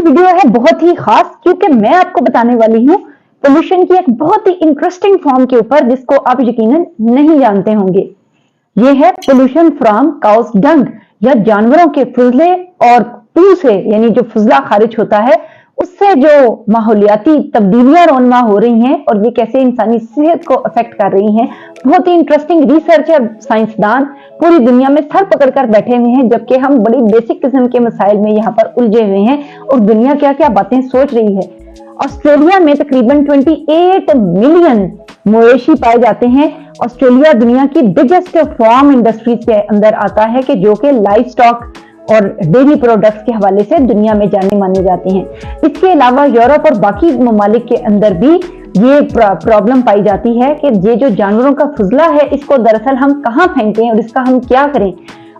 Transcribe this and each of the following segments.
Video है बहुत ही खास, क्योंकि मैं आपको बताने वाली हूँ पोल्यूशन की एक बहुत ही इंटरेस्टिंग फॉर्म के ऊपर, जिसको आप यकीनन नहीं जानते होंगे। ये है पोल्यूशन फ्रॉम काउस डंग, या जानवरों के फुजले और पू से, यानी जो फुजला खारिज होता है उससे जो माहौलियाती तब्दीलियां रोनमा हो रही हैं और ये कैसे इंसानी सेहत को अफेक्ट कर रही हैं। बहुत ही इंटरेस्टिंग रिसर्च है। साइंसदान पूरी दुनिया में सर पकड़कर बैठे हुए हैं, जबकि हम बड़ी बेसिक किस्म के मसाइल में यहाँ पर उलझे हुए हैं और दुनिया क्या क्या बातें सोच रही है। ऑस्ट्रेलिया में तकरीबन 28 मिलियन मवेशी पाए जाते हैं। ऑस्ट्रेलिया दुनिया की बिगेस्ट फार्म इंडस्ट्रीज के अंदर आता है, कि जो कि लाइव स्टॉक और डेयरी प्रोडक्ट्स के हवाले से दुनिया में जाने माने जाते हैं। इसके अलावा यूरोप और बाकी ममालिक के अंदर भी ये प्रॉब्लम पाई जाती है कि ये जो जानवरों का फुजला है, इसको दरअसल हम कहाँ फेंकें और इसका हम क्या करें।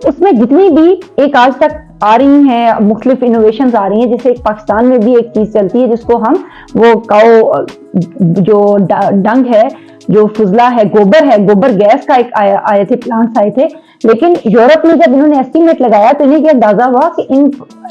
उसमें जितनी भी एक आज तक आ रही हैं मुख्तलिफ इनोवेशंस आ रही हैं, जैसे पाकिस्तान में भी एक चीज चलती है जिसको हम वो काओ जो डंग है, जो फुजला है, गोबर गैस का एक आए थे, प्लांट्स आए थे। लेकिन यूरोप में जब इन्होंने एस्टीमेट लगाया तो इन्हें क्या अंदाजा हुआ कि इन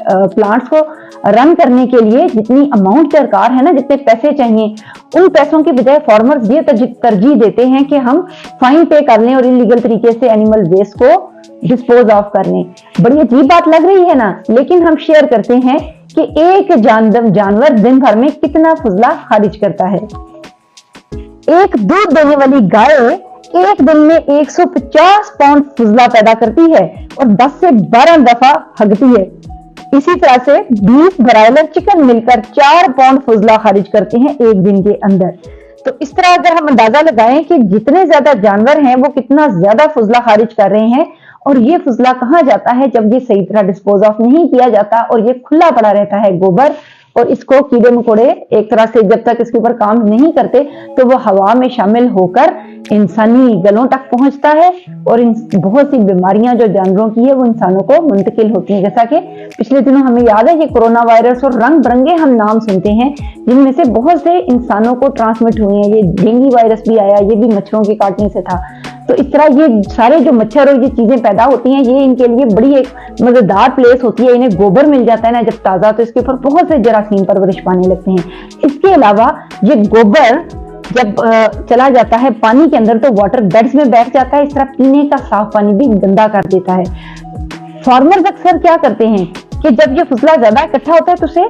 प्लांट्स को रन करने के लिए जितनी अमाउंट दरकार है ना, जितने पैसे चाहिए, उन पैसों के बजाय फार्मर्स ये तरजीह देते हैं कि हम फाइन पे कर लें और इलीगल तरीके से एनिमल वेस्ट को डिस्पोज ऑफ कर लें। बड़ी अजीब बात लग रही है ना, लेकिन हम शेयर करते हैं कि एक जानवर दिन भर में कितना फुजला खारिज करता है। एक दूध देने वाली गाय एक दिन में 150 पाउंड फुजला पैदा करती है और 10 से 12 दफा हगती है। इसी तरह से बीफ, ब्रायलर, चिकन मिलकर 4 पाउंड फुजला खारिज करते हैं एक दिन के अंदर। तो इस तरह अगर हम अंदाजा लगाएं कि जितने ज्यादा जानवर हैं वो कितना ज्यादा फुजला खारिज कर रहे हैं, और ये फुजला कहाँ जाता है जब ये सही तरह डिस्पोज ऑफ नहीं किया जाता और ये खुला पड़ा रहता है गोबर, और इसको कीड़े मकोड़े एक तरह से जब तक इसके ऊपर काम नहीं करते तो वो हवा में शामिल होकर इंसानी गलों तक पहुंचता है, और बहुत सी बीमारियां जो जानवरों की है वो इंसानों को मुंतकिल होती हैं। जैसा कि पिछले दिनों हमें याद है ये कोरोना वायरस और रंग बिरंगे हम नाम सुनते हैं, जिनमें से बहुत से इंसानों को ट्रांसमिट हुए हैं। ये डेंगू वायरस भी आया, ये भी मच्छरों के काटने से था। तो इस तरह ये सारे जो मच्छर और ये चीजें पैदा होती हैं, ये इनके लिए बड़ी एक मजेदार प्लेस होती है। इन्हें गोबर मिल जाता है ना जब ताजा, तो इसके ऊपर बहुत से जरासीम परवरिश पाने लगते हैं। इसके अलावा ये गोबर जब चला जाता है पानी के अंदर तो वाटर बेड्स में बैठ जाता है, इस तरह पीने का साफ पानी भी गंदा कर देता है। फार्मर्स अक्सर क्या करते हैं कि जब ये फुजला ज्यादा इकट्ठा होता है तो उसे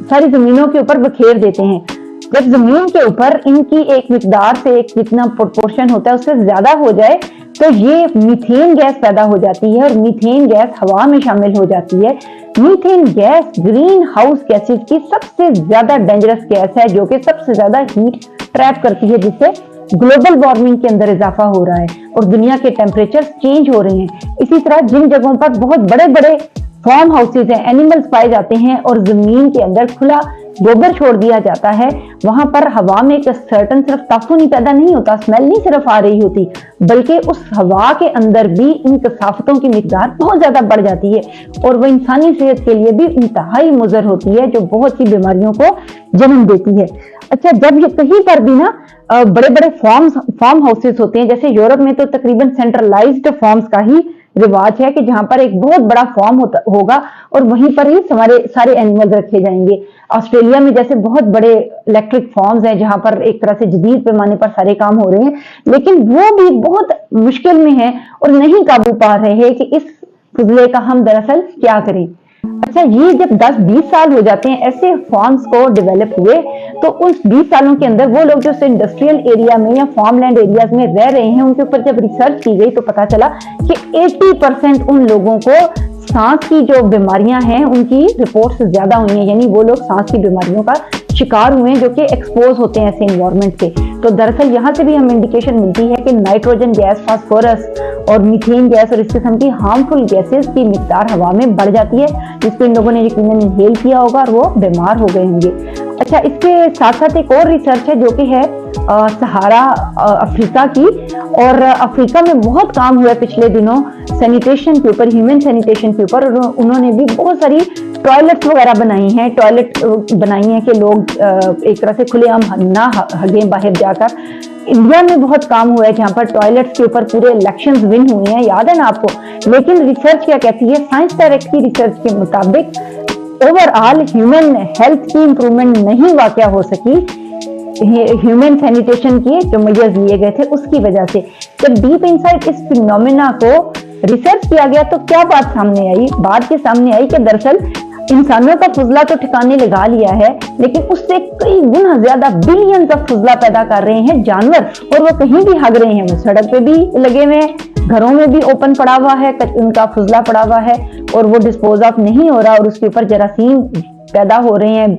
सारी जमीनों के ऊपर बखेर देते हैं। जब जमीन के ऊपर इनकी एक मिकदार से एक जितना प्रोपोर्शन होता है उससे ज्यादा हो जाए तो ये मीथेन गैस पैदा हो जाती है, और मीथेन गैस हवा में शामिल हो जाती है। Methane gas green house gases की सबसे ज्यादा डेंजरस गैस है, जो कि सबसे ज्यादा हीट ट्रैप करती है, जिससे ग्लोबल वार्मिंग के अंदर इजाफा हो रहा है और दुनिया के टेम्परेचर चेंज हो रहे हैं। इसी तरह जिन जगहों पर बहुत बड़े बड़े फार्म हाउसेज हैं, एनिमल्स पाए जाते हैं और जमीन के अंदर खुला गोबर छोड़ दिया जाता है, वहां पर हवा में एक सर्टन सिर्फ ताफून ही पैदा नहीं होता, स्मेल नहीं सिर्फ आ रही होती, बल्कि उस हवा के अंदर भी इन कसाफतों की मिकदार बहुत ज्यादा बढ़ जाती है, और वह इंसानी सेहत के लिए भी इंतहाई मुज़र होती है, जो बहुत सी बीमारियों को जन्म देती है। अच्छा, जब ये कहीं पर भी ना बड़े बड़े फार्म हाउसेस होते हैं, जैसे यूरोप में तो तकरीबन सेंट्रलाइज्ड फार्म्स का ही रिवाज है कि जहां पर एक बहुत बड़ा फार्म होगा और वहीं पर ही सारे एनिमल्स रखे जाएंगे। ऑस्ट्रेलिया में जैसे बहुत बड़े इलेक्ट्रिक फार्म्स हैं जहां पर एक तरह से जदीद पैमाने पर सारे काम हो रहे हैं, लेकिन वो भी बहुत मुश्किल में है और नहीं काबू पा रहे हैं कि इस फुजले का हम दरअसल क्या करें। अच्छा, ये जब 10-20 साल हो जाते हैं ऐसे फार्म्स को डेवलप हुए, तो उस 20 सालों के अंदर वो लोग जो इंडस्ट्रियल एरिया में या फार्मलैंड एरियाज में रह रहे हैं, उनके ऊपर जब रिसर्च की गई तो पता चला कि 80% उन लोगों को सांस की जो बीमारियां हैं उनकी रिपोर्ट्स ज्यादा हुई हैं, यानी वो लोग सांस की बीमारियों का शिकार हुए हैं जो कि एक्सपोज होते हैं ऐसे इन्वायरमेंट से। तो दरअसल यहाँ से भी हमें इंडिकेशन मिलती है कि नाइट्रोजन गैस, फास्फोरस और मीथेन गैस और इस किस्म की हार्मफुल गैसेस की मिकदार हवा में बढ़ जाती है, जिसको इन लोगों ने यकीनन इनहेल किया होगा और वो बीमार हो गए होंगे। अच्छा, इसके साथ साथ एक और रिसर्च है जो कि है सहारा अफ्रीका की, और अफ्रीका में बहुत काम हुआ है पिछले दिनों सैनिटेशन के ऊपर, ह्यूमन सैनिटेशन के ऊपर। उन्होंने भी बहुत सारी टॉयलेट वगैरह बनाई हैं, कि लोग एक तरह से खुलेआम ना हगें बाहर जाकर। इंडिया में बहुत काम हुआ है जहाँ पर टॉयलेट्स के ऊपर पूरे इलेक्शंस विन हुए हैं, याद है ना आपको। लेकिन रिसर्च क्या कहती है, साइंस डायरेक्ट की रिसर्च के मुताबिक ओवरऑल ह्यूमन हेल्थ की इंप्रूवमेंट नहीं वाकया हो सकी ह्यूमन सैनिटेशन के जो मेजर्स लिए गए थे उसकी वजह से। जब डीप इनसाइट इस फिनोमेना को रिसर्च किया गया तो क्या बात सामने आई? बात ये सामने आई कि दरअसल इंसानों का फुजला तो ठिकाने लगा लिया है, लेकिन उससे कई गुना ज्यादा बिलियंस ऑफ फुजला पैदा कर रहे हैं जानवर, और वो कहीं भी हग रहे हैं। वो सड़क पे भी लगे हुए हैं, घरों में भी ओपन पड़ा हुआ है, उनका फुजला पड़ा हुआ है और वो डिस्पोज ऑफ नहीं हो रहा, और उसके ऊपर जरासीम पैदा हो रहे हैं,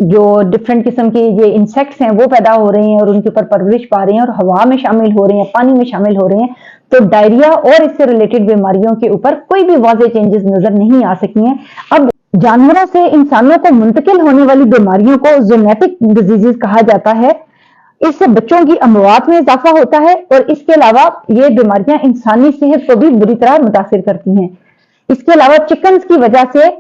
जो डिफरेंट किस्म के ये इंसेक्ट्स हैं वो पैदा हो रहे हैं और उनके ऊपर परवरिश पा रहे हैं और हवा में शामिल हो रहे हैं, पानी में शामिल हो रहे हैं। तो डायरिया और इससे रिलेटेड बीमारियों के ऊपर कोई भी वाज़ेह चेंजेस नजर नहीं आ सकी हैं। अब जानवरों से इंसानों को मुंतकिल होने वाली बीमारियों को ज़ूनोटिक डिजीजेस कहा जाता है। इससे बच्चों की अमवात में इजाफा होता है और इसके अलावा ये बीमारियां इंसानी सेहत को भी बुरी तरह मुतासिर करती हैं। इसके अलावा चिकन्स की वजह से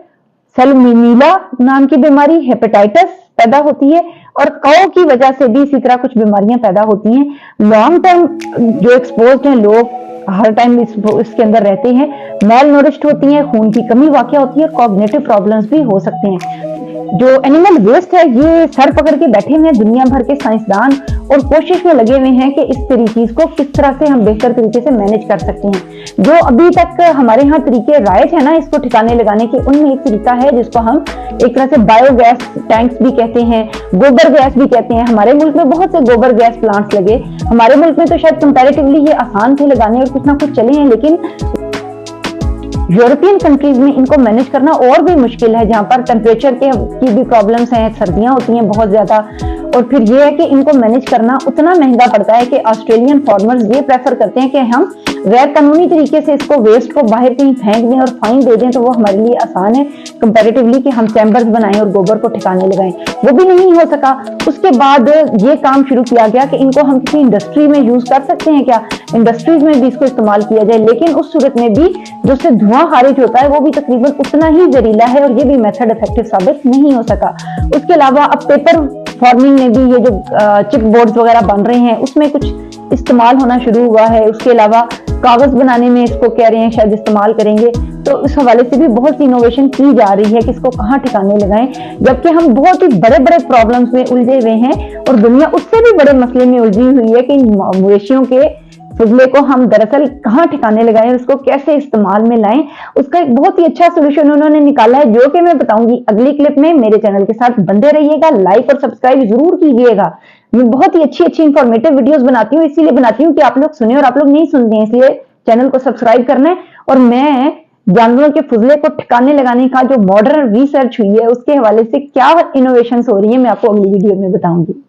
सैल्मोनेला नाम की बीमारी, हेपेटाइटिस पैदा होती है और काऊ की वजह से भी इसी तरह कुछ बीमारियां पैदा होती हैं। लॉन्ग टर्म जो एक्सपोज्ड हैं लोग हर टाइम इसके अंदर रहते हैं, मेल नरिश्ड होती हैं, खून की कमी वाक़या होती है और कॉग्निटिव प्रॉब्लम्स भी हो सकते हैं। जो एनिमल वेस्ट है ये सर पकड़ के बैठे हुए हैं दुनिया भर के साइंसदान और कोशिश में लगे हुए हैं कि इस चीज को किस तरह से हम बेहतर तरीके से मैनेज कर सकते हैं। जो अभी तक हमारे यहाँ तरीके राइट है ना इसको ठिकाने लगाने के, उनमें एक तरीका है जिसको हम एक तरह से बायोगैस टैंक्स भी कहते हैं, गोबर गैस भी कहते हैं। हमारे मुल्क में बहुत से गोबर गैस प्लांट्स लगे, हमारे मुल्क में तो शायद कंपैरेटिवली ये आसान थे लगाने और कुछ ना कुछ चले हैं, लेकिन यूरोपियन कंट्रीज में इनको मैनेज करना और भी मुश्किल है, जहां पर टेम्परेचर की भी प्रॉब्लम्स हैं, सर्दियां होती हैं बहुत ज्यादा, और फिर ये है कि इनको मैनेज करना उतना महंगा पड़ता है कि ऑस्ट्रेलियन फार्मर्स ये प्रेफर करते हैं कि हम गैर कानूनी तरीके से इसको वेस्ट को बाहर कहीं फेंक दें और फाइन दे दें, तो वो हमारे लिए आसान है कंपैरेटिवली कि हम चैम्बर्स बनाएं और गोबर को ठिकाने लगाएं। वो भी नहीं हो सका। उसके बाद ये काम शुरू किया गया कि इनको हम किसी इंडस्ट्री में यूज कर सकते हैं क्या, इंडस्ट्रीज में भी इसको इस्तेमाल किया जाए, लेकिन उस सूरत में भी जो उससे धुआं खारिज होता है वो भी तकरीबन उतना ही जहरीला है और ये भी मेथड इफेक्टिव साबित नहीं हो सका। उसके अलावा अब पेपर फार्मिंग में भी ये जो चिप बोर्ड्स वगैरह बन रहे हैं उसमें कुछ इस्तेमाल होना शुरू हुआ है। उसके अलावा कागज बनाने में इसको कह रहे हैं शायद इस्तेमाल करेंगे, तो इस हवाले से भी बहुत सी इनोवेशन की जा रही है कि इसको कहाँ ठिकाने लगाएं, जबकि हम बहुत ही बड़े बड़े प्रॉब्लम्स में उलझे हुए हैं और दुनिया उससे भी बड़े मसले में उलझी हुई है कि मवेशियों के फजले को हम दरअसल कहाँ ठिकाने लगाएं, उसको कैसे इस्तेमाल में लाएं। उसका एक बहुत ही अच्छा सोल्यूशन उन्होंने निकाला है जो कि मैं बताऊंगी अगली क्लिप में। मेरे चैनल के साथ बंधे रहिएगा, लाइक और सब्सक्राइब जरूर कीजिएगा। मैं बहुत ही अच्छी अच्छी इंफॉर्मेटिव वीडियोस बनाती हूँ, इसीलिए बनाती हूँ कि आप लोग सुने और आप लोग नहीं सुनते हैं, इसलिए चैनल को सब्सक्राइब करना है। और मैं जानवरों के फजले को ठिकाने लगाने का जो मॉडर्न रिसर्च हुई है उसके हवाले से क्या इनोवेशंस हो रही है मैं आपको अगली वीडियो में बताऊंगी।